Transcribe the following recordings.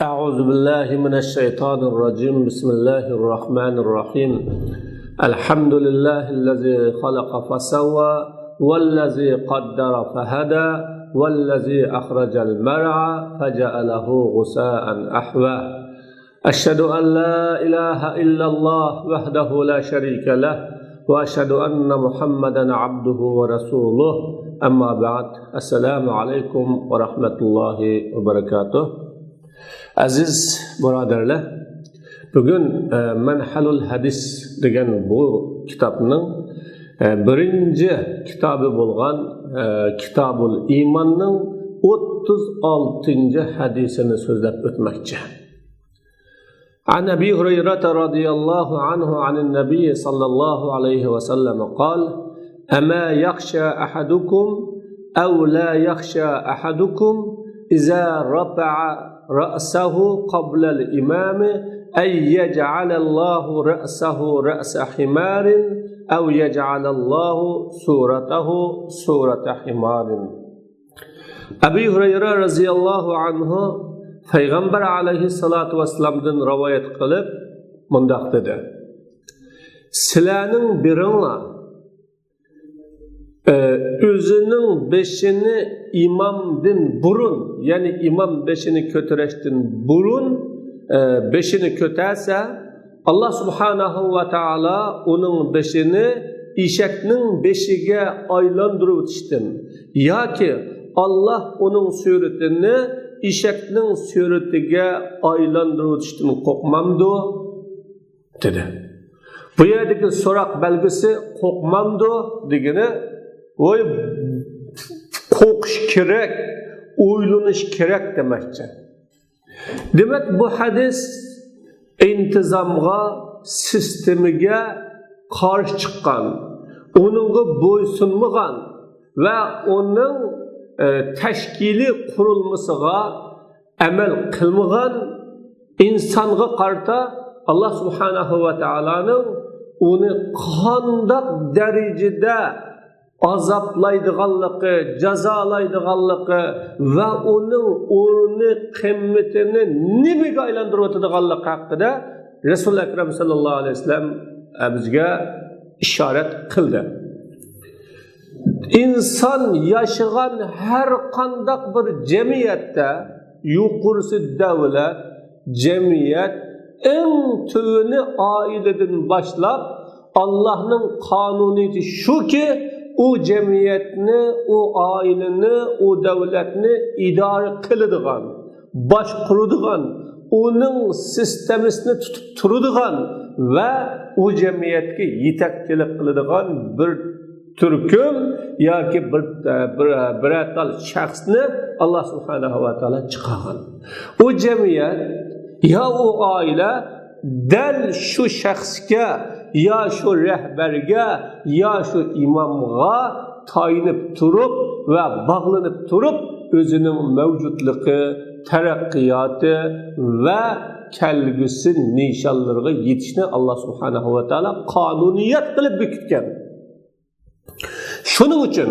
أعوذ بالله من الشيطان الرجيم بسم الله الرحمن الرحيم الحمد لله الذي خلق فسوى والذي قدر فهدى والذي أخرج المرعى فجعله غثاء أحوى أشهد أن لا إله إلا الله وحده لا شريك له وأشهد أن محمدا عبده ورسوله أما بعد السلام عليكم ورحمة الله وبركاته. Aziz birodarlar, bugun Manhalul Hadis degan bu kitobning birinchi kitobi bo'lgan Kitobul Iymonning 36 hadisini so'zlab o'tmoqchi. عن أبي هريرة رضي الله عنه عن النبي صلى الله عليه وسلم قال: أما يخشى أحدكم أو لا يخشى أحدكم إذا رفع رأسه قبل الإمام أن يجعل الله رأسه رأس حمار أو يجعل الله صورته صورة حمار. أبي هريرة رضي الله عنه Peygamber aleyhissalatu vesselam'dan rivayet kılıp mundaq dedi: Sizlarning biringlar özünün beşini imamdan burun, yani imam beşini kötüreştin burun beşini köterse Allah subhanahu ve taala onun beşini işeknin beşige aylandırıp iştin. Ya ki Allah onun suretini işeknin suretiga aylandırıp iştin kokmamdı dedi. Bu yerdeki sorak belgesi kokmamdı degeni oy kokuş kerek, uylanış kerek demekçe. Demek bu hadis intizamga, sistemiga karşı çıkan, onunla boysunmagan ve onun teşkili kurulmasıga amel kılmagan insanga qarta Allah subhanahu ve ta'ala'nın onu qandaq derecede azaplaydiganlıqı, jazalaydiganlıqı ve onun o'rni qimmatini nimaga aylantirib o'tadiganligi haqida Rasul Akram sallallohu alayhi vasallam bizga ishorat qildi. İnsan yaşayan her qandaq bir cemiyette, yuqorisi davlat, cemiyet en tüvünü aileden başlap Allah'ın kanuniyeti şu ki o cemiyetini, o aileni, o devletini idare kılıdıgan, başkuruduğan, onun sistemisini tutup turuduğan ve o cemiyetki yetekçilik kılıdıgan bir türküm ya ki bir atal şahsını Allah subhanahu ve ta'ala çıkargan. O cemiyet ya o aile del şu şahsga ya şu rehberge ya şu imamga tayinip turup ve bağlanıp turup özünün mevcutluğu, terakkiyatı ve kelgüsü nişanlarına yetişini Allah subhanahu ve ta'ala kanuniyet kılıp bükütken. Şunun için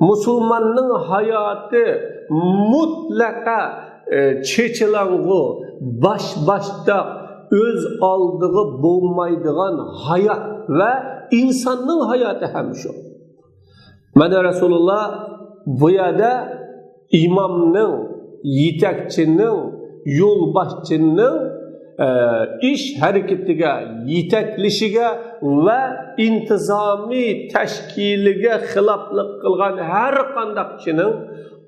Müslümanın hayatı mutlaka çeçilangı, başta öz aldığı bulmaydıgan hayat ve insanın hayatı hem şu. Mana Resulullah bu yerde imamның, yetekçinin, yolbaşçının iş hareketiga, yeteklishiga ve intizami teşkilige xilaflık kılgan her qandaqçının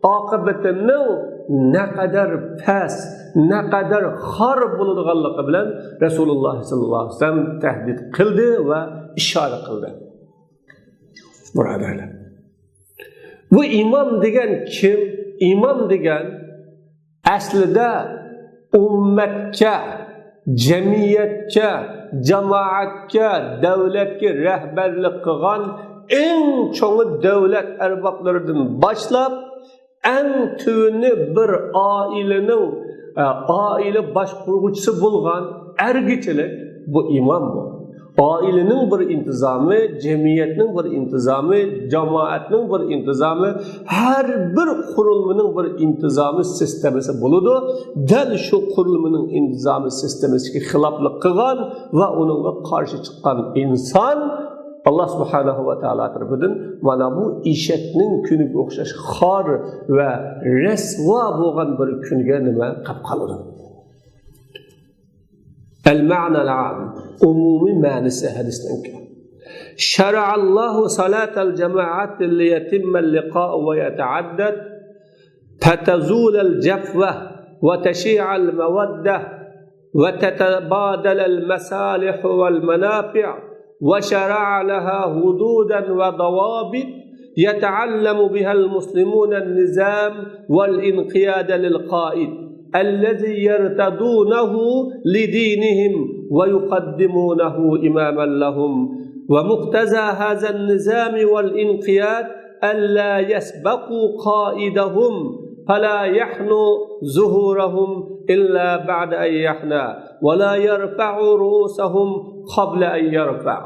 akıbetinin ne kadar pes, ne kadar xar bulunğanlığı bilen Resulullah sallallahu aleyhi ve sellem tehdit kıldı ve işaret kıldı. Buralarla. Bu imam degen kim? İmam degen aslida ümmetke, cemiyetke, cemaatke, devletke rehberlik kılgan en çoğu devlet erbaplarından başlap en tüvünü bir ailenin aile başkurucusu bulgan ergiçilik bu imam bu. ailenin bir intizamı, cemiyetinin bir intizamı, cemaatinin bir intizamı, her bir kurulmanın bir intizamı sistemisi buludu. Del şu kurulmanın intizamı sistemisi xilaflık kılgan ve onunla karşı çıkan insan Allah subhanahu wa ta'ala tarafından mana bu işetning kuniga o'xshash xor va rasvo bo'lgan bir kunga nima qilib qoladi. المعنى العام عمومي معنى حديثنا شرع الله صلاة الجماعة ليتم اللقاء ويتعدد فتزول الجفوة وتشيع المودة وتتبادل المصالح والمنافع وشرع لها حدودا وضوابط يتعلم بها المسلمون النظام والانقياد للقائد الذي يرتدونه لدينهم ويقدمونه إماما لهم ومقتضى هذا النظام والانقياد ألا يسبقوا قائدهم فلا يحنوا ظهورهم إلا بعد أن يحنى ولا يرفعوا رؤوسهم قبل أن يرفع.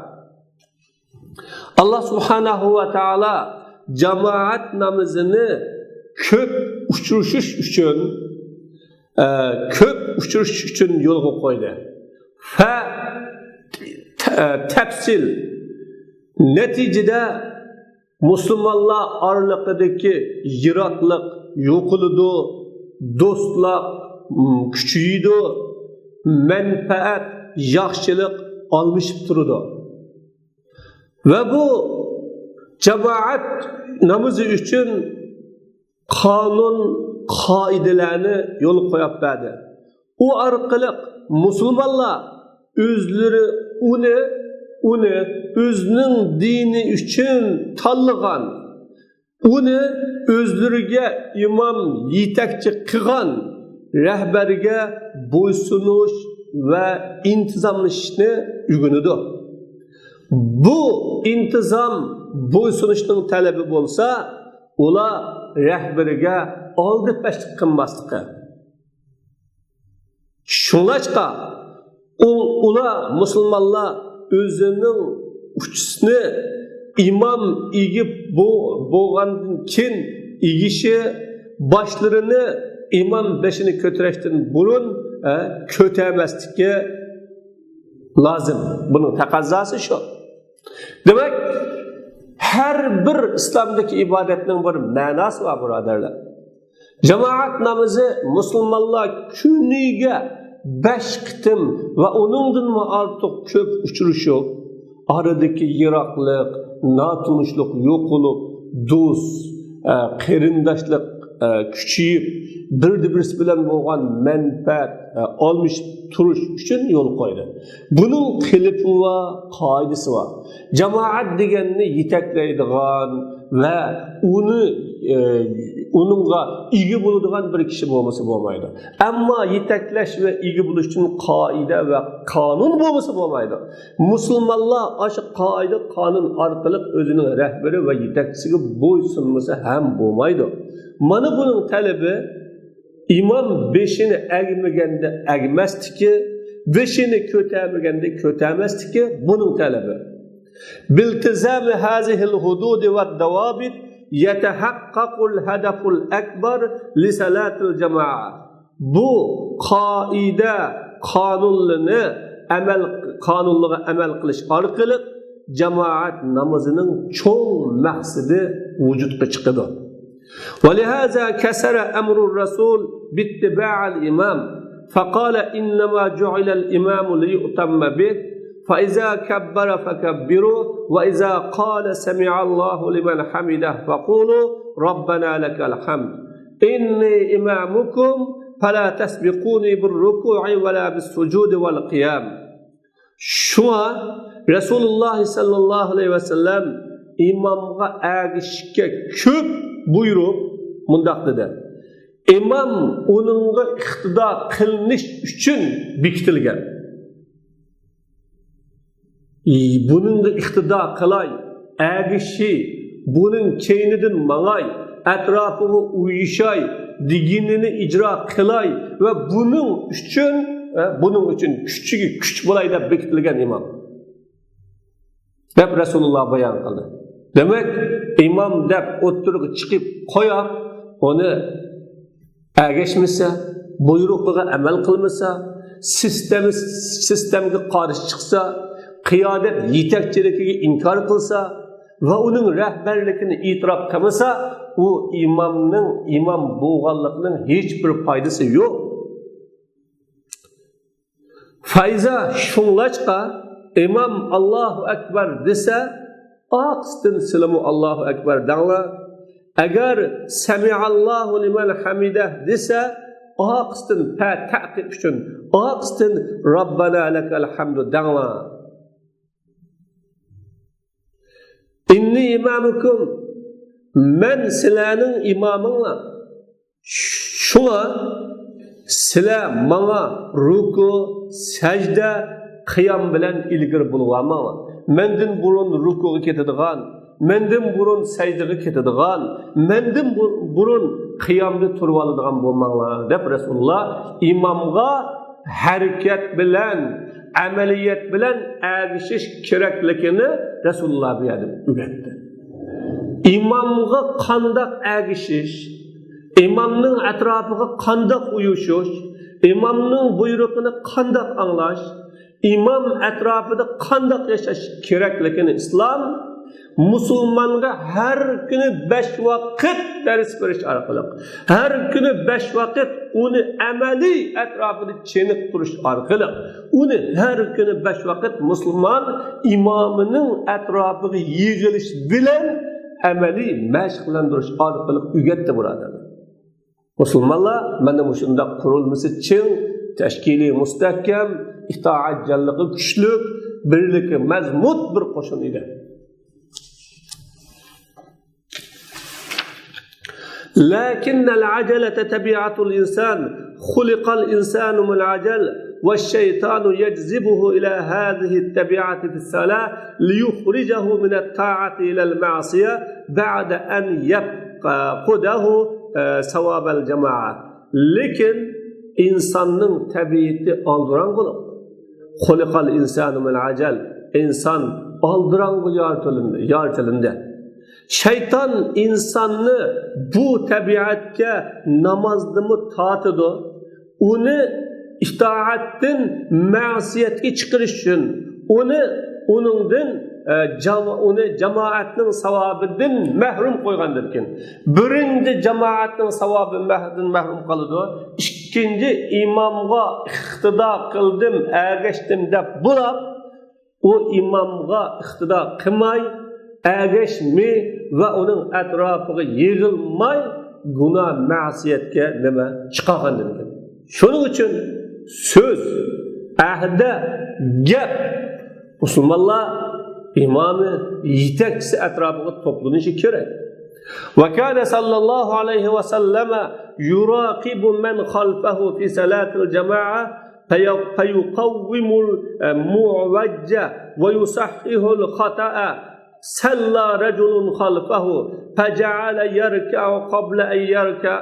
Allah subhanahu wa ta'ala cemaat namazını köp uçuruşuş için yolga koydu. Fa tefsil neticede Müslümanlar aralıkındaki yiraklık yokuludu, dostluk küçüğüydü, menfaat, yaxşılık almışıp durudu. Ve bu cemaat namazı için kanun kaidelerini yol koyup verdi. O arkalık Müslümanlar özleri onu özünün dini için tanıgan, onu özlerine imam yetekçi kılan rehberge boysunuş ve intizamlaşını ügünüdü. Bu intizam boysunuşun talebi olsa, ola rehberge aldı peşlik kılmaslıkı. Şunlaçka, ola Müslümanlar özünün uçusunu imam igip boğandın kin igişi başlarını imam beşini kötüreştin burun kötüemezlik lazım. Bunun takazzası şu. Demek her bir İslam'daki ibadetin bir manası var buradarlar. Cemaat namazı Müslümanlar günüge 5 kıtım ve onundan mı artık köp uçuruşu aradaki yiraklık, natunuşluk, yokuluk, dost, kerindaşlık küçüyüp birisi bilen boğan menfaat almış turuş için yol koydu. Bunun kılıfı var, kaidesi var. Cemaat degenini yetekleydiğen ve onunla ilgi bulduğun bir kişi olması olmaydı. Ama yetekleş ve ilgi buluş için kaide ve kanun olması olmaydı. Müslümanlar aşık kaide, kanun arkalık özünün rehberi ve yetekçisi boysunması hem olmaydı. Mana bunun talebi imam beşini egmegende egmezdi ki, beşini kötemegende kötemezdi ki bunun talebi. Biltizami hazihil hududi ve davabit yetehakkakul hedeful ekber li salatil cemaat. Bu kaide kanunluğa emel kılış arkalık cemaat namazının çoğun maksidi vücutta çıkıdı. ولهذا كسر أمر الرسول باتباع الإمام فقال إنما جعل الإمام ليؤتم به فإذا كبر فكبروا وإذا قال سمع الله لمن حمده فقولوا ربنا لك الحمد إني إمامكم فلا تسبقوني بالركوع ولا بالسجود والقيام. Şu an Resulullah sallallahu aleyhi ve sellem imamga ergişke köp buyurup mundaq dedi. İmam onunla iqtida qilinish uchun bekitilgan. Bununla iqtida qilay, ergishi, bunun keynidin mangay, etrafını uyuşay, diginini icra qilay ve bunun için küçük bolayda bekitilgan imam. deb Rasululloh bayon qildi. Demak, imom deb o'ttirib chiqib qo'yib, uni agashmasa, buyrug'iga amal qilmasa, sistemga qarshi chiqsa, qiyodat yetakchiligiga inkor qilsa va uning rahbarligini e'tirof qilmasa, u imom bo'lganligining hech bir foydasi yo'q. Fayza shunlashqa imom Allohu akbar desa, oqstin silamu Allohu akbar danglar. Agar sami'allohu liman hamidah desa, oqstin ta'qib uchun oqstin robbana lakal hamdu danglar. Inni imamukum, men sizlarning imominglar. Shuna sizlar menga ruku, sajda, qiyam bilan ilgir bo'lganman. Mendan burun rukuga ketadigan, mendan burun sajdaga ketadigan, mendan burun qiyamda turib oladigan bo'lmanglar deb Rasululloh imomga harakat bilan, amaliyat bilan ergishish kerakligini Rasululloh bu yerda o'rgatdi. İmamga qandoq ergishish, imomning atrofiga qandoq uyushish, imomning buyrug'ini qandoq anglash, imom atrofida qandoq yashash kerakligini islom musulmonga har kuni 5 vaqt dars berish orqali, har kuni 5 vaqt uni amaliy atrofida cheniq turish orqali, uni har kuni 5 vaqt musulmon imomining atrofiga yig'ilish bilan amaliy mashqlantirish orqali o'rgatdi birodarlar. Musulmonlar mana shunda qurilmasi chin, tashkiliy mustahkam, itoatchanligi kuchli, birligi mazmut bir qo'shin edi. لكن العجلة تبعة الإنسان، خلق الإنسان من العجل، والشيطان يجذبه إلى هذه التبعة في الصلاة ليخرجه من الطاعة إلى المعصية بعد أن يفقده ثواب الجماعة. لكن إنسانның tabiati aldıranqılık. خلق الإنسان من العجل، إنسان aldıranqı yaratılındı. Şeytan insanı bu tabiatga namozdimi tortidi, uni itoatdan ma'siyatga chiqarish uchun, uni jamoatning savobidan mahrum qo'ygandir ekan. Birinchi jamoatning savobidan mahrum qiladi, ikkinchi imomga iqtido qildim, ergashdim deb bo'lib, u imomga iqtido qilmay, ergashmay va uning atrofiga yig'ilmay gunoh ma'siyatga nima chiqargandir ekan. Shuning uchun so'z, ahda, gap musulmonlar imomi yetakchisi atrofiga to'planishi kerak. Va kana sallallohu alayhi va sallama yuraqibu man khalfahu fi salatil jamaa fayuqawwimu al-mu'wajja wa yusahhihu al-khata'a. صلى رجل خلفه فجعل يركع قبل أن يركع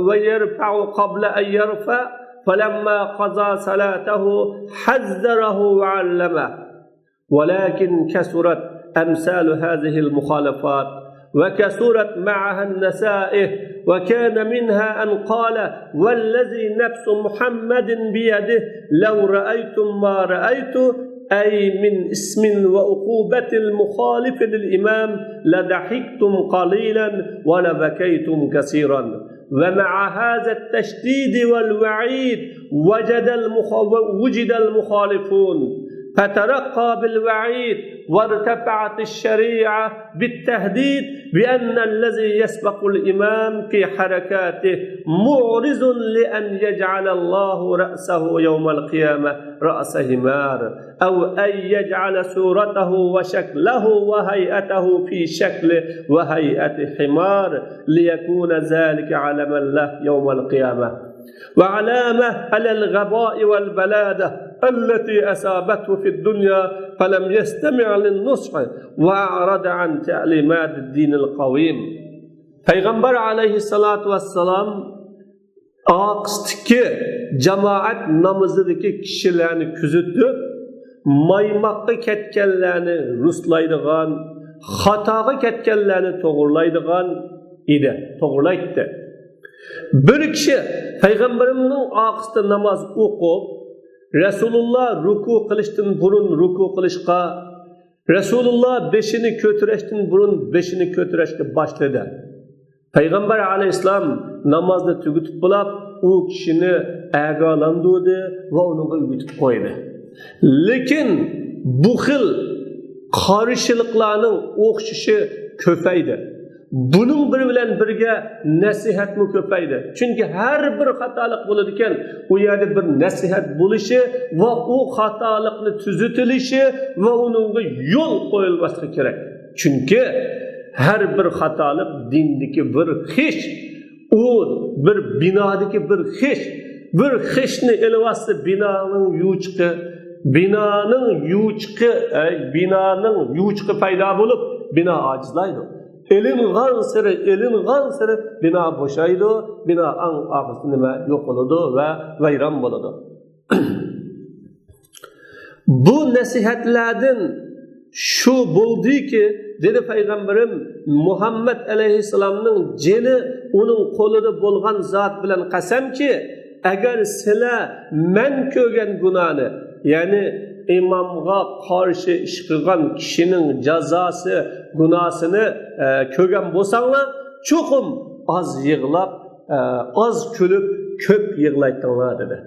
ويرفع قبل أن يرفع، فلما قضى صلاته حذره وعلمه. ولكن كثرت أمثال هذه المخالفات وكثرت معها النسائح، وكان منها أن قال: والذي نفس محمد بيده لو رأيتم ما رأيت، أي من اسم وعقوبة المخالف للإمام لضحكتم قليلا ولبكيتم كثيرا. ومع هذا التشديد والوعيد وجد المخالفون فترقى بالوعيد، وارتفعت الشريعة بالتهديد بأن الذي يسبق الإمام في حركاته معرض لأن يجعل الله رأسه يوم القيامة رأس حمار، أو أن يجعل صورته وشكله وهيئته في شكل وهيئة حمار ليكون ذلك علما له يوم القيامة، وعلامة على الغباء والبلادة التي أصابته في الدنيا فلم يستمع للنصح وأعرض عن تعليمات الدين القويم. Peygamber aleyhissalatu vesselam aqsdiki cemaat namazidagi kishilarni kuzatib, maymoqqa ketganlarni ruslaydigan, xatoga ketganlarni to'g'rilaydigan edi, to'g'rilaydi. Bir kishi payg'ambarimning orqasida namoz o'qib, Rasululloh ruku qilishdan burun ruku qilishga, Rasululloh beshini ko'tarishdan burun beshini ko'tarishga boshladi. Payg'ambar alayhissalom namozni tugatib bo'lib, u kishini agalandurdi va uni yutib qo'ydi. Lekin bu xil qarshiliklarning o'xshishi ko'paydi. Bunun biri bilan birga nasihatmi ko'paydi. Chunki har bir xatolik bo'ladi ekan, u yerda bir nasihat bo'lishi va u xatolikni tuzatilishi va uningga yo'l qo'yilmasligi kerak. Chunki har bir xatolik dindagi bir xish, u bir binodagi bir xishni elvasi binoning yuchiqi paydo bo'lib, bino ojizlaydi. Elingan sırı bina boşaydı, bina ağzına yok oldu ve vayran oldu. Bu nasihatlerden şu buldu ki, dedi Peygamberim Muhammed Aleyhisselam'ın ceni onun kolunda bulgan zat bilen kasem ki, eğer sile men kögen günahını, yani imamga karşı iş kılgan kişinin cezası, günahsını kögen bolsanglar, çokum az yığılap, az külüp, köp yığılaytınlar dedi.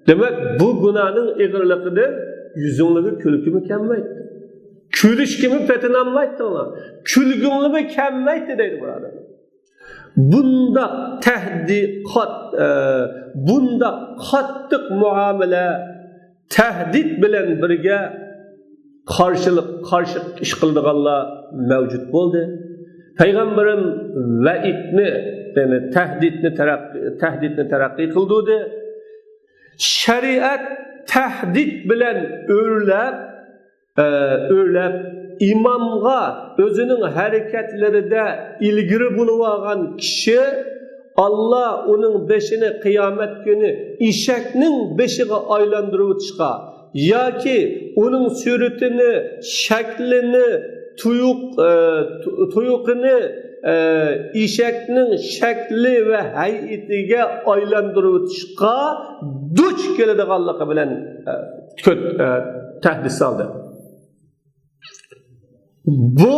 Demek bu günahın eğirliğini yüzünlüğü külkümü kemmeydi. Külüşkümü petinanmaytınlar. Külgünlüğü kemmeydi dedi burada. Bunda bunda kattık muamele, tehdit bilen birge karşı iş kıldıqanlar mevcut oldu. Peygamberim vaidni, yani tehditni terakki kıldığı. Şeriat tehdit bilen örlep imamga özünün hareketlerinde ilgiri bulunan kişi Allah onun beşini kıyamet günü işeknin beşiğe aylandırıp çıkar. Ya ki onun suretini, şeklini, tuyukunu işeknin şekli ve hayetiga aylandırıp çıkar. Duç keladiganligi bilan tehdit saldı. Bu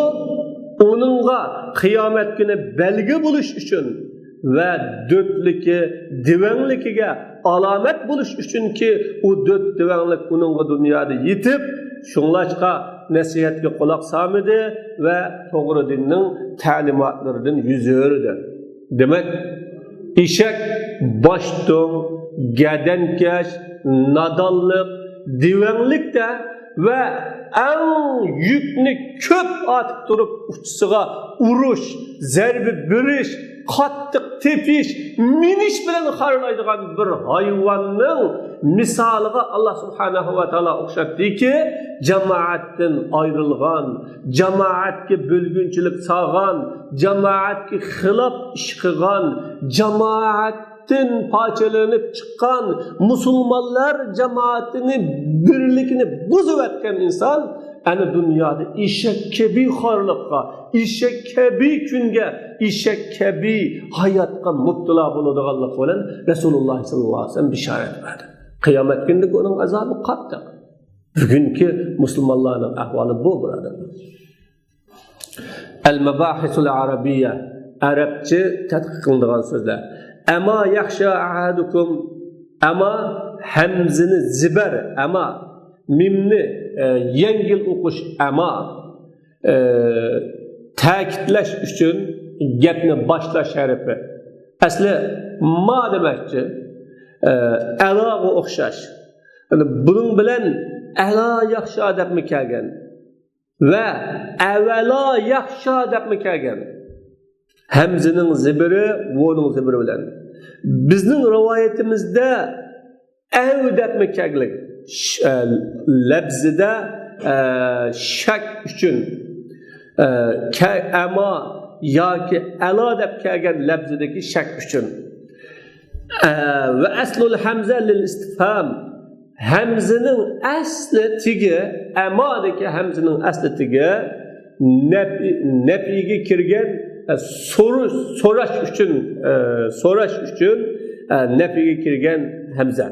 onunla kıyamet günü belge buluş için ve dörtlükü, divenlikiga alamet buluş için ki o dört divenlik onunla dünyada yitip şunlaşka nasihatga kulak samidi ve doğru dinin talimatlarından yüzü ördü. Demek işek başton, gedenkeş, nadallık, divenlik de ve en yükünü köp atıp durup uçsuğa uruş, zerbi bürüş, kattık tepiş, miniş bilen harlaydıgan bir hayvanın misalıga Allah subhanahu wa ta'ala okşattı ki cemaatten ayrılgan, cemaatke bölgünçülük sağan, cemaatke hılap iş kıgan, cemaatin parçalanıp çıkan Müslümanlar cemaatini, birlikini bozup etken insan yani dünyada işekkebi harlıkka, işekkebi künge, işekkebi hayatka mutlula buludu Allah olan Resulullah sallallahu aleyhi ve sellem bişaret verdi. Kıyamet günlük onun azabı kattık. Bugünkü Müslümanların ahvalı bu burada. El-Mebahisul Arabiyye, Arapça tədqiq qıldıqan sözler. Ama yaxşa ahadukum, ama hemzini ziber, ama mimni yengil okuş, ama ta'kidlash uchun gapni boshlash harafi. Asli ma demakchi, aloga o'xshash. Bunun bilan ala yaxshi debmi kelgan va avvalo yaxshi debmi kelgan. Hamzining zibiri, vo'ning zibiri bilan. Bizning rivoyatimizda av debmi kelgan. Labzida shak uchun ama yoki ala deb kelgan labzidagi shak uchun ve aslul hamza lil istifham, Hamzaning asli tigi, amadagi hamzaning asli tigi nafiga kirgan so'rash uchun nafiga kirgan hamza.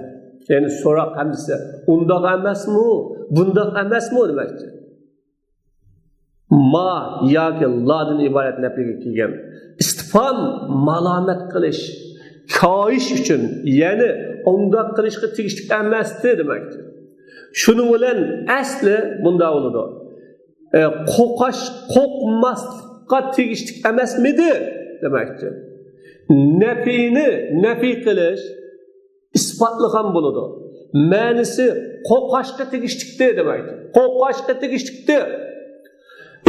Ya'ni so'roq hamzasi undoq emasmi, bundoq emasmi demakdir. Ma yoki ladan iborat nafiga kelgan. Istifhom malomat qilish, koyish uchun, ya'ni undoq qilishga tegishli emasdi demakdir. Shuning bilan asli bunda bo'ladi. Qo'qmaslikqa tegishli emasmidi demakdir. Nafi qilish isbotlagan bo'ladi. Ma'nisi qo'qashga tegishlikdir demakdir. Qo'qashga tegishlikdir.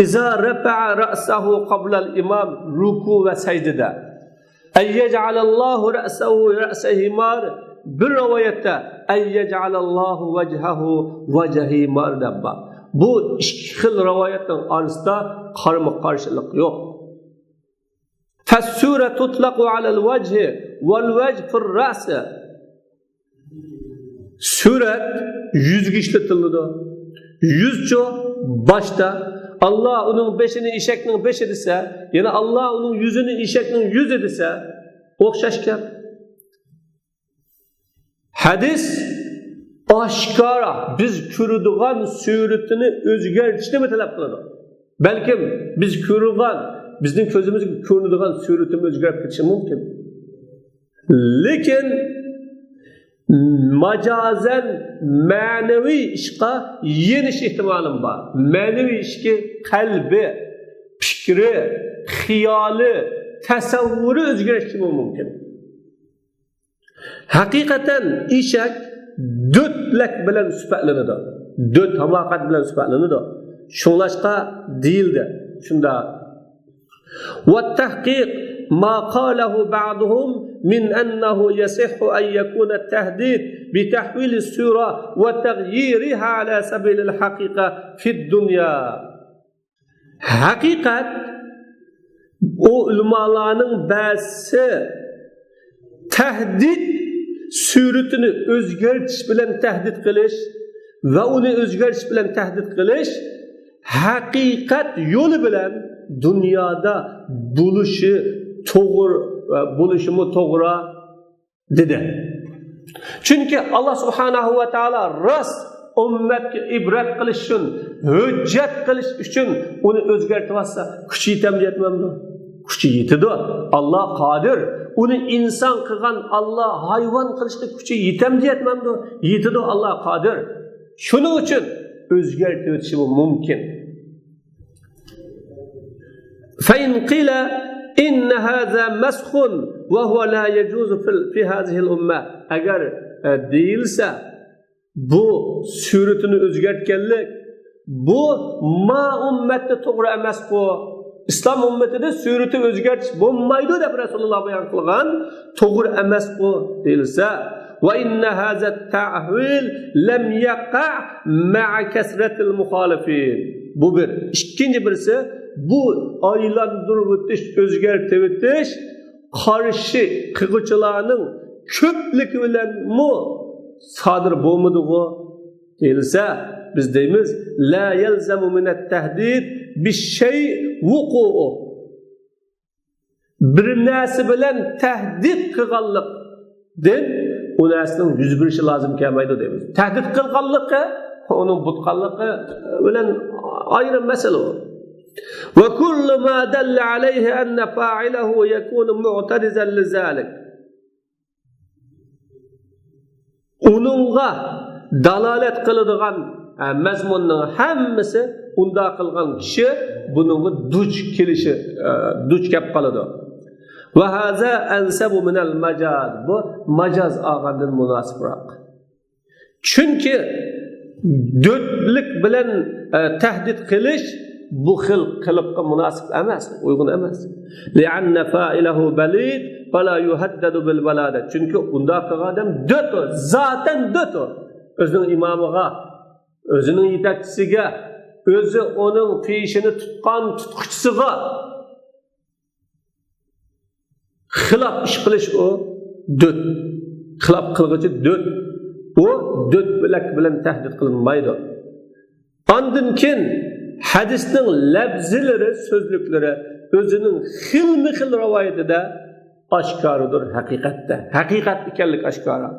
İza rafa'a ra'sahu qabla al-imam ruku ve secdede. Eyyec'alallahu ra'sahu ra'sa himar. Bir rivayette eyyec'alallahu vechahu vecha himar dabba. Bu iki xil rivoyatning orasida qarama-qarshilik yo'q. Fas-sura tutlaqu 'ala al-wajhi wal-wajh fi ar-ra's. Surat yuzga ishlatiladi. Yuzcho boshda Allah onun beşini eşekning beşi desa, yana Allah onun yüzünü eşekning yüzü desa, o'xshashgan. Hadis oshkora biz ko'radigan suratini o'zgartirishni talab qiladi. Balkim biz ko'rgan, bizning ko'zimizga ko'rinadigan suratini o'zgarib ketishi mumkin. Lekin macazen manevi işqa yeniş ihtimalim var. Manevi işki kalbi, fikri, xiyali, tasavvuru özgürleşti mümkün. Hakikaten işek dötlek bilen süpetlenidi. Döt hamakat bilen süpetlenidi. Şunlaşqa değildi. Şunda. وَالتَّحْقِيقِ ما قاله بعضهم من أنه يصح أن يكون التهديد بتحويل السورة وتغييرها على سبيل الحقيقة في الدنيا. حقيقة ulamaların bazısı tehdit suretini özgürtüş bilen tehdit kılış ve onu özgürtüş bilen tehdit kılış hakikat yolu bilen dünyada buluşumu to'g'ri dedi. Çünkü Allah subhanahu ve taala rast ummatga ibrat qilish uchun, hujjat qilish uchun uni o'zgartirsa, kuchi yetamdi. Kuchi yetadi. Allah qodir. Uni inson qilgan Allah hayvon qilishga kuchi yetamdi. Yetadi. Allah qodir. Shuning uchun o'zgartirishi mumkin. فإن قيل إن هذا مسخ وهو لا يجوز في هذه الأمة. Eğer değilse bu suretini özgertkenlik bu ma ümmette to'g'ri emas bu. İslam ümmetinde sureti özgertish bo'lmaydi deb Rasululloh bayon qilgan, to'g'ri emas bu deyilsa va inna hadha at-ta'wil lam yaqa' ma'a kasratil mukhalifin. Bu bir. İkinci birisi bu aylandırıp ötiş, özgertip ötiş karşı kıgıçılarının köplüğü bilen mu sadır bo'lmadığı deyilse biz deyimiz la yelzemu minet tehdid bir şey vuku'u. Bir narsa bilen tehdit kılganlık den o narsanın yüz birişi lazım kelmaydi deyimiz. Tehdit kılganlığı onun butkanlığı bilen ayrı mesele o. وكل ما دل عليه أن فاعله يكون معترضا لذلك. Onunğa dalalet kılıdığan mazmunun hammasi unda kılgan kişi bunun duç kep kalıdı. Ve haza ensebu minel macaz. Bu macaz ağanın münasibrak. Çünkü dötlük bilen tehdit kılış bu xil qilibqa munosib emas, uygun emas. Li'anna fa'ilahu balid fala yuhaddadu bil balada. Çünkü unda qilgan odam dötür, zaten dötür. Özünün imamiga, özünün yetakchisiga, özü onun peyishini tutgan tutquchisiga xilof ish qilish o döt. Xilof qilg'ichi döt. O dört bilek bilen tehdit kılınmaydı. Andın kin hadisning labzileri, sözlükleri özünün xilmi-xil rivayetide aşkarıdır hakikatte. Hakikat ekanlik aşkara.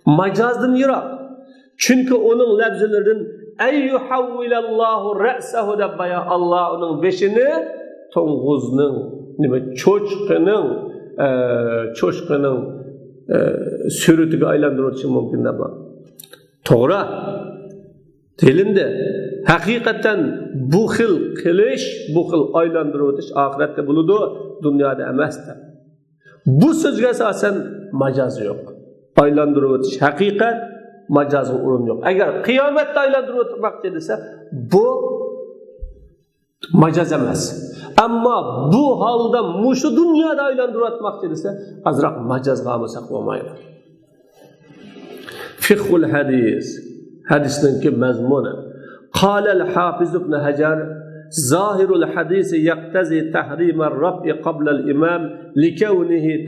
Majazdan yiroq. Çünkü onun labzilerinin eyyuhavvilallahu ra'sahu deb bayan Allah onun beşini to'ng'izning cho'chqining suratiga aylantirilishi mumkin deb. To'g'ri. Dilinde hakikaten bu xil qilish, bu xil aylantirib o'tish oxiratda bo'ladi, dunyoda emasdi. Bu sözge asasen majaz yok. Aylandırıp ötüş hakikat, majazın urun yok. Eğer kıyamette aylandırıp ötmek dediyse bu majaz emas. Ama bu halda muşu dünyada aylandırıp ötmek dediyse azrak majaz kalmasak olmaydı. Fikhul hadis. Hadisinin ki mezmunu. Kâlel Hafiz ibn Hacer Zahirul hadisi yaktazi tahrimar raf'i qabla'l imam likawnihi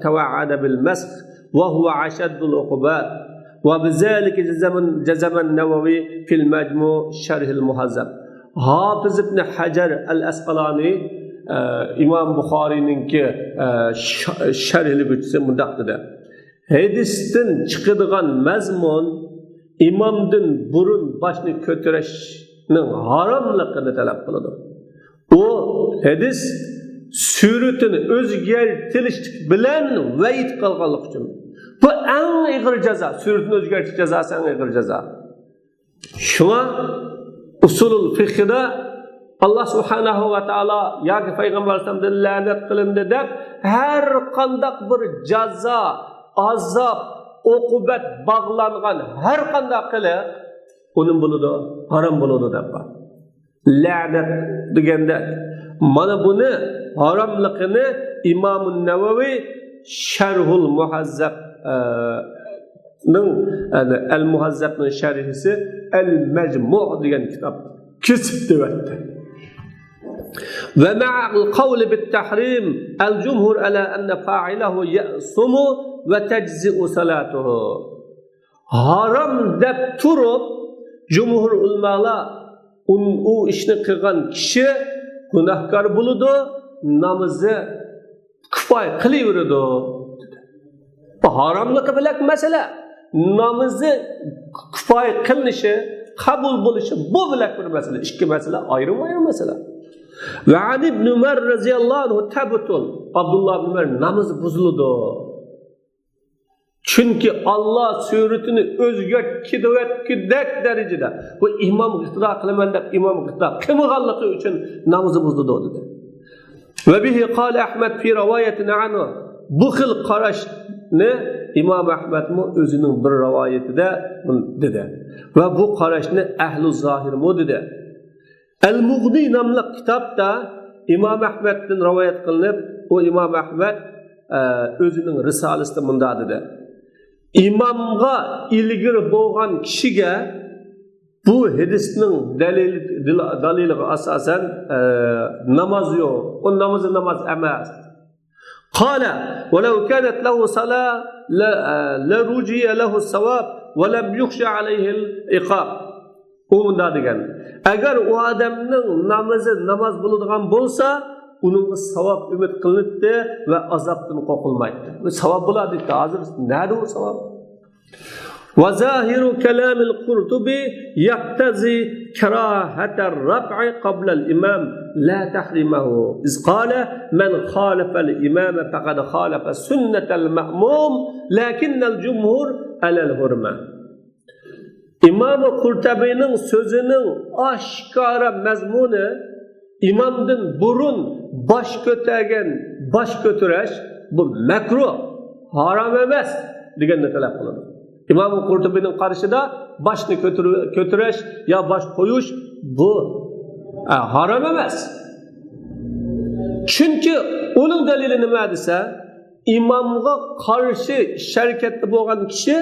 tawa'ada bil mask ve huve aşaddul uqubat ve bizalika jazaman Nevevi fil Mecmu Şerhil Muhazzab. Hafiz ibn Hacer el-Asqalani İmam Buxori'nin ki şerhli güçse mundaq dedi. Hadistin çıkıdığan mezmun imamdın burun başını kötüreşnin haramlıqını talep kılıdır. O hadis suretini özgertiliş bilen vayit qilganlik uchun. Bu eng ig'ir jazo, suretini özgertish jazosi eng ig'ir jazo. Şuna usulul fiqhda Allah subhanahu wa ta'ala yoki payg'ambar alayhisolamdan la'nat qilindi deb har qanday bir jazo, azab, uqubat bağlangan her qanday qiliq onun buludu, haram buludu deb. La'nat deganda mana buni haramligini İmam Nevevi Şerhul Muhazzab El-Muhazzab'ның şerhisi El-Mecmu' degan kitap kesip devetdi. Ve ma'al qavli bit-tahrim el-cumhur ala enne fa'ilahu ya'sumu ve teczi'u salatuhu. Haram deb turup cumhur ulamalar o işni qilgan kishi günahkar buludu, namazı kifoya qilaveradi. Bu haramligi bilan mesele. Namazı kifoya qilinishi, qabul bo'lishi bu bilan bir mesele. İki mesele ayrı mesele. Ve Ali ibn Ömer radıyallahu anhu tabutun. Abdullah ibn Ömer namazı bozuldu. Çünkü Allah suretini özgertkidik derecede bu imam iktidar kılman deb imam iktidar qilmaganligi uchun namozni buzdi dedi. Ve bihi qala Ahmed fi rivayetin anhu. Bu xil qarashni İmam Ahmed mu özünün bir rivayetinde dedi. Ve bu qarashni ahlu zahir mu dedi. El-Mughni namlı kitapta İmam Ahmed'den rivayet kılınıp o İmam Ahmed özünün risalesinde munda dedi. İmamga ilgiri bo'lgan kishiga bu hadisning daliliga asosan namoz yo'q. O namozi namoz emas. Qala wa law kanat lahu salat la rujiya lahu as-sawab wa lam yukhsha alayhi al-iqab. Bunda degan. Agar o odamning namozi namoz bo'ladigan bo'lsa, uning savab umid qilinadi va azobdan qo'rqilmaydi. Bu savab bo'ladi. Hozir nada u savab? Wa zahiru kalam al-Qurtubi yaqtazi karahata ar-raf'i qabla al-imam la tahrimahu. Iz qala man khalafa al-imam faqad khalafa sunnat al-ma'mum lakin al-jumhur ala al-hurma. İmam Qurtubi'nin sözünün aşkara mazmunu imamdan burun baş kötüreş bu makruh, haram emas deganni talab qiladi. İmam Qurtubi'nin qarshida başni kötüreş ya baş qo'yish bu haram emas. Çünkü onun dalili nima desa, imamga qarshi sharkatda bo'lgan kishi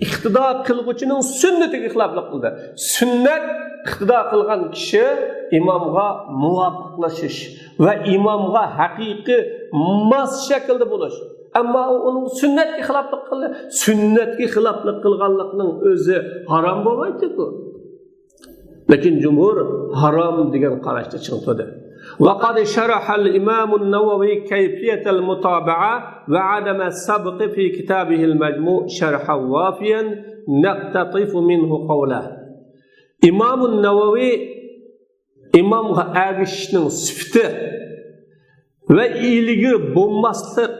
iqtido qilguvchining sunnatiga xiloflik qildi. Sunnat iqtido qilgan kishi imamga muvofiqlashish va imamga haqiqiy mos shaklda bo'lish. Ama onun sünnetki xilaflık kıldı. Sünnetki xilaflık kılganlıkның özü haram olmaydı ki. Lakin cumhur haram degan qarashda chiqdi. وقد شرح الإمام النووي كيفية المتابعة وعدم السبق في كتابه المجموع شرحا وافيا نقتطف منه قوله. إمام النووي إمام أغشنın sıfatı ve ilgili bulmaslık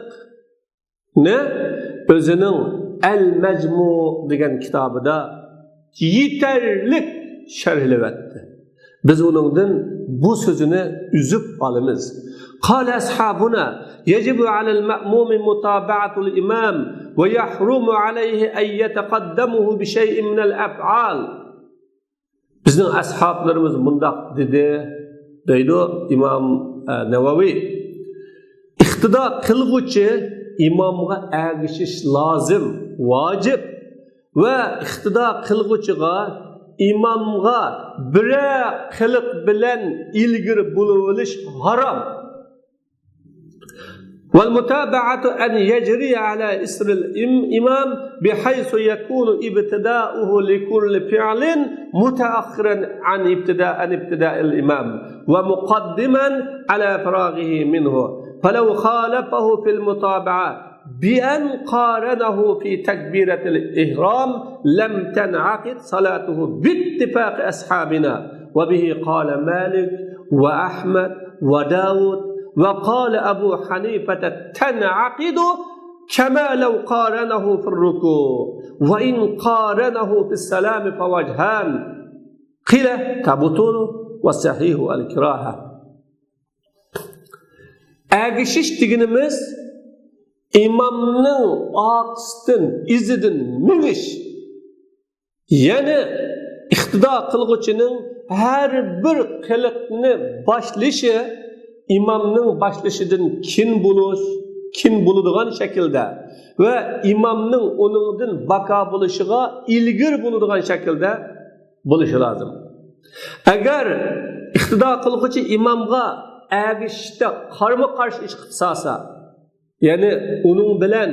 ne özünün El-Mecmu degan kitabıda yeterlik şerhlevetti. Biz onundan bu sözünü üzüp alımız. قال أصحابنا يجب على المأموم متابعة الإمام ويحرم عليه أن يتقدمه بشيء من الأفعال. Bizning ashablarımız mundaq deydi İmam Nevavi. İqtido qilguvchi imomga ergishish lozim, vojib va iqtido qilguvchiga imomga biror qiliq bilan ilgari bo'lib olish harom. والمتابعة أن يجري على إثر الإمام بحيث يكون ابتداؤه لكل فعل متأخرا عن ابتداء الإمام ومقدما على فراغه منه فلو خالفه في المتابعة بأن قارنه في تكبيرة الإحرام لم تنعقد صلاته باتفاق أصحابنا وبه قال مالك وأحمد وداود وقال أبو حنيفة تنعقد كما لو قارنه في الركوع وإن قارنه في السلام فوجهان قيل كبطول والصحيح الكراهة. Ergişiş diginimiz imamның aqstin, izidin miniş. Yani iqtido qilguvchining her bir qiliqni boshlashi imamның boshlashidan kin bo'ladigan shaklda va imamның uningdan baqo bo'lishiga ilgir bo'ladigan shaklda bo'lishi lozim. Agar iqtido qilguvchi imomga ergishishda qarama-qarshi ish qilsa, ya'ni uning bilan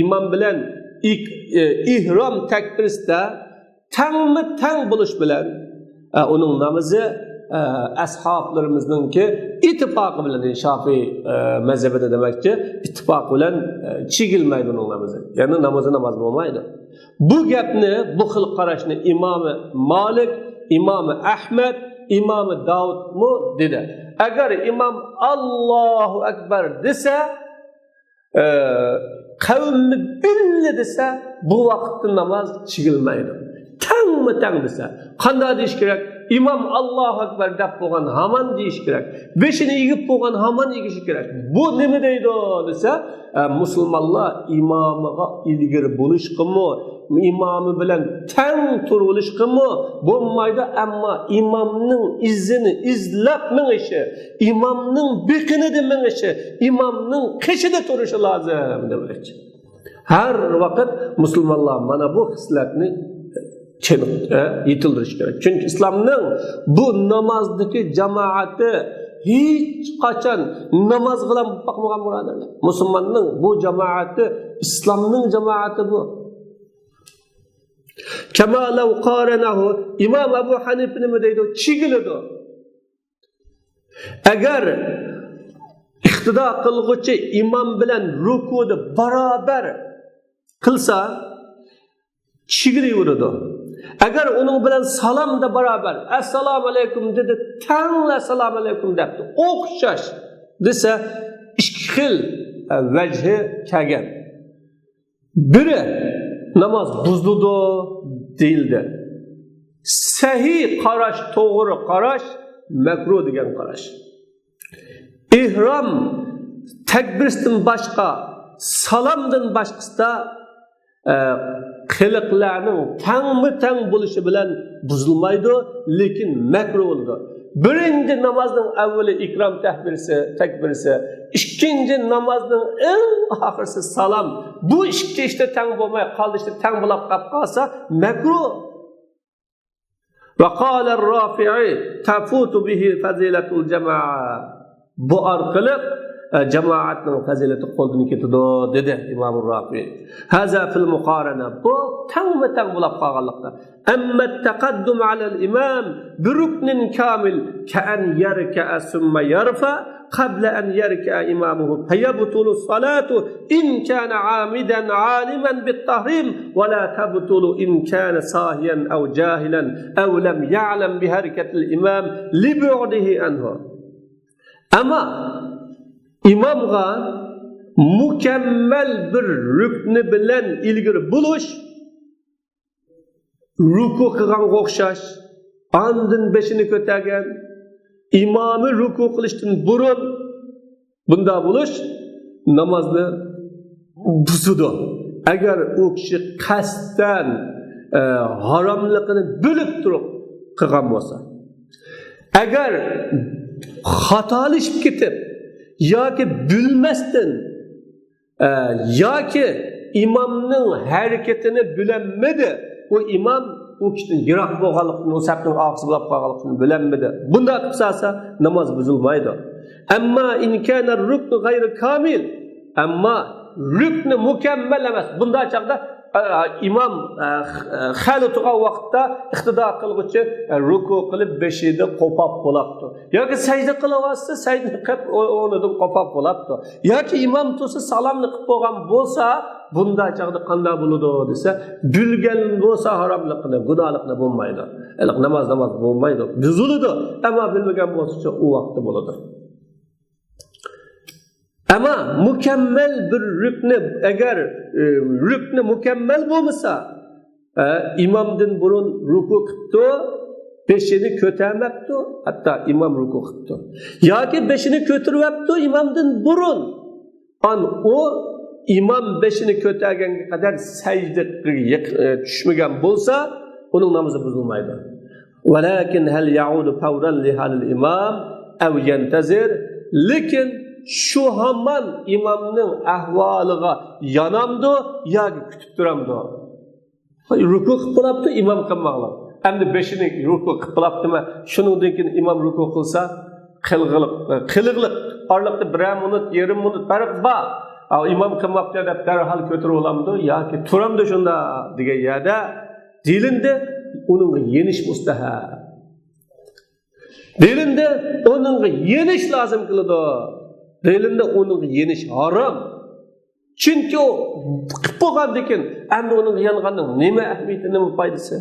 imom bilan ihrom takbirisida tang bo'lish bilan uning namozi ashablarimizningki ittifoqi bilan Şafii mazhabida demakki ittifoq bilan chigilmaydi uning namozi. Ya'ni namoz bo'lmaydi. Bu gapni, bu xil qarashni Imom Malik, Imom Ahmad, Imom Davud mu dedi. Agar imom Allohu akbar desa, qavmni billi desa, bu vaqtda namoz chigilmaydi. Tang desa, qanday deyish kerak? İmam Allahu Ekber deb bo'lgan hamon deyish kerak. Beshini yigib bo'lgan hamon yegishi kerak. Bu nima deydi desa, musulmonlar imomiga ilgari bo'lishqimi, imomi bilan tang turishqimi bo'lmaydi, ammo imomning izini izlab mingishi, imomning biqinida mingishi, imomning qishida turishi lozim demoqchi. Har vaqt musulmonlar mana bu hislatni yetildirish kerak. Çünkü İslam'ның bu namazdaki cemaati hiç qachon namaz qilib boqmagan birodarlar. Musulmonning bu cemaati İslam'ның cemaati bu. Kama law qaranahu İmam Abu Hanife nima deydi? Chigiladi. Agar iqtido qilguvchi imom bilan rukuni barobar qilsa chigilaveradi. Agar onun bilan salom da barabar, assalomu alaykum dedi, tangla assalomu alaykum debdi. O'xshash desa, ikki xil vajhi kelgan. Biri namoz buzildi deyildi. Sahih qarash, to'g'ri qarash, makruh degan qarash. Ihrom takbirdan boshqa, salomdan boshqasida qiliqlarning tang bo'lishi bilan buzilmaydi, lekin makruh bo'ladi. Birinchi namozning avvali ikrom takbirisi, ikkinchi namozning eng oxirisi salom. Bu ikki ishda tang bo'lmay qolishda tang bo'lib qolsa makruh. Va qala ar-Rafi'i tafutu bihi fazilatul jamaa. Bu orqali jamoatning fazilati qo'ldan ketadi dedi Imom Rafiy. Haza fil muqarana. Bu tang bo'lib qolganlikda. Amma taqaddum ala al-imam bi ruknin kamil ka'an yarka'a summa yarfa قبل أن يركع إمامه فيبطل الصلاة إن كان عامدا عالما بالتحريم ولا تبطل إن كان ساهيا أو جاهلا أو لم يعلم بحركة الإمام لبعده عنه. أما إمامغا مكمل bir rükni bilen ilgili buluş ruku kılgan okşaş andın beşini kötegen İmamı ruku kılıştın burun bunda buluş namazını buzudu. Eğer o kişi kasten haramlıkını bölüp durup kılgan olsa. Eğer hatalışıp gidip ya ki bilmezden ya ki imamın hareketini bilemedi o imam o kişinin yirak boğalıqını, o sapının ağzı bulap boğalıqını bilenmedi. Bunda kısasa namaz bozulmaydı. Ama inkâne rüknü gayrı kamil. Ama rüknü mükemmel emez. Bunda çağda imam hali tuğa vakitte iktida kılgıcı ruku kılıp beşiğde kopap bolaptı. Ya ki secde kılavazsa secde kıp onu kopap bolaptı. Ya ki imam tuğsa salamlı kıp boğan bolsa bunda çağda kanda buludu dese bülgen olsa haramlıkını, günahlıkını bulmaydı. Namaz bulmaydı. Düzülüdü ama bilmegen olsa o vakti buludu. Ama mükemmel bir rükne eğer rükne mükemmel olmasa imamdan burun ruku kıptı beşini kötürmepti hatta imam ruku kıptı. Ya ki beşini kötürmepti imamdan burun an o imam beşini kötürgenge kadar secde düşmegen bolsa onun namazı bozulmaydı. Walakin hel yaudu fawran li halil imam ev yentazir lekin şu haman imamның ahvalıga yanamdı ya kütüp duramdı. Ruku kıpılaptı imam kılmağlar. Hem de beşini ruku kıpılaptı mı? Şunun denkin imam ruku kılsa kılıglık. Arlıkta bir minut, yarım minut barık ba. İmam kılmaptı da derhal kötür olamdı ya ki turamdı şunda diye ya da dilinde onun yeniş mustaha. Dilinde onun yeniş lazım kılıdı. Dilinde onun yeniş haram. Çünkü o kıpıgan diken hem de onun yanğanın neme ehmiyeti neme faydası.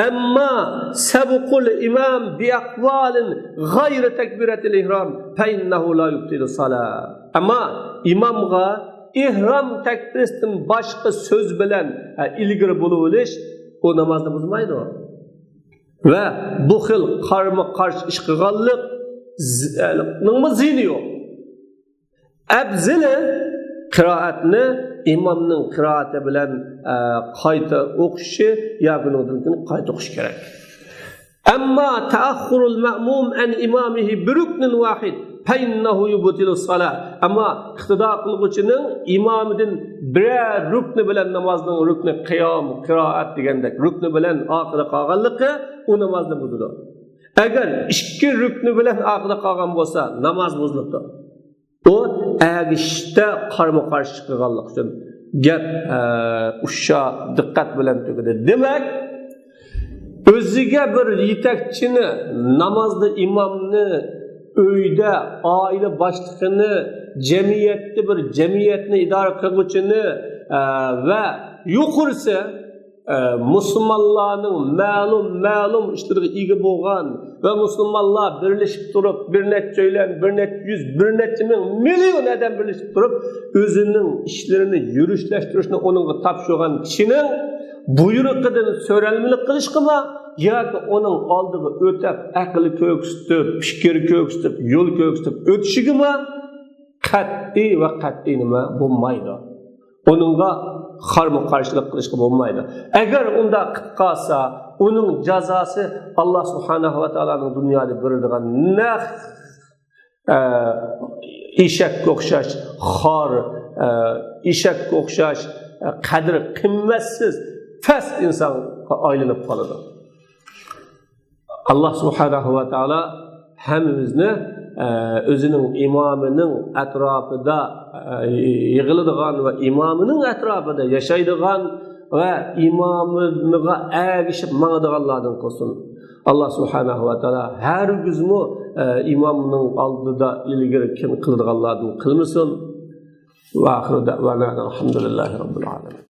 Ama sebukul imam bi akvalin gayri tekbiretil ihram fe innehu la yubtilu salat. Ama imamga ihram tekbirinden başka söz bilen ilgili bulunuş o namazda bozmaydı o. Ve bu xil karma karşı iş kılganlık nıma ziniyor. Ebzili kıraatini imamның kıraati bilen kayta okuşu ya günüdün kayta okuş gerek. Ama taakhurul ma'mum an imamihi bi ruknin vahid feinnehu yubtilu salat. Ama iktida kılgıçının imamının birer rukni bilen namazının rukni qiyam, kıraat degendek rukni bilen akıda qalganlığı o namazda bozulur. Eğer iki rukni bilen akıda qalgan bolsa namaz bozulur. O agishda qarma qarshi qilganlik uchun gap uşa diqqat bilan tugadi. Demak, o'ziga bir yetakchini, namozda imomni, uyda oila boshlig'ini, jamiyatda bir jamiyatni idora qiluvchini va yuqorisi musulmonlarning ma'lum ishlariga ega bo'lgan va musulmonlar birlashib turib bir necha joylar, bir necha yuz, bir necha ming million odam birlashib turib o'zining ishlarini yurishtirishni onunga topshirgan kishining buyrug'idan so'ralmalik qilishqimi yoki uning oldiga o'tib aqli ko'ksitib, fikri ko'ksitib, yo'l ko'ksitib o'tishigimi qat'iy nima bo'lmaydi. Onunla harma karşılık kılışkı olmaydı. Eğer onda kıtkasa, onun cezası Allah subhanahu ve ta'ala'nın dünyada buyurduğu ne işek kokşaş, har, işek kokşaş, kadir kıymetsiz, fes insan aylanıp kalıdır. Allah subhanahu ve ta'ala hemimizni o'zining imamining atrofida yig'iladigan va imamining atrofida yashaydigan va imamiga ergishib mangadiganlardan qilsin. Allah subhanahu va taala hargizmi imomning oldida ilgari kim qiladiganlardan qilmasin. Va oxiru da'vana alhamdulillahi robbil alamin.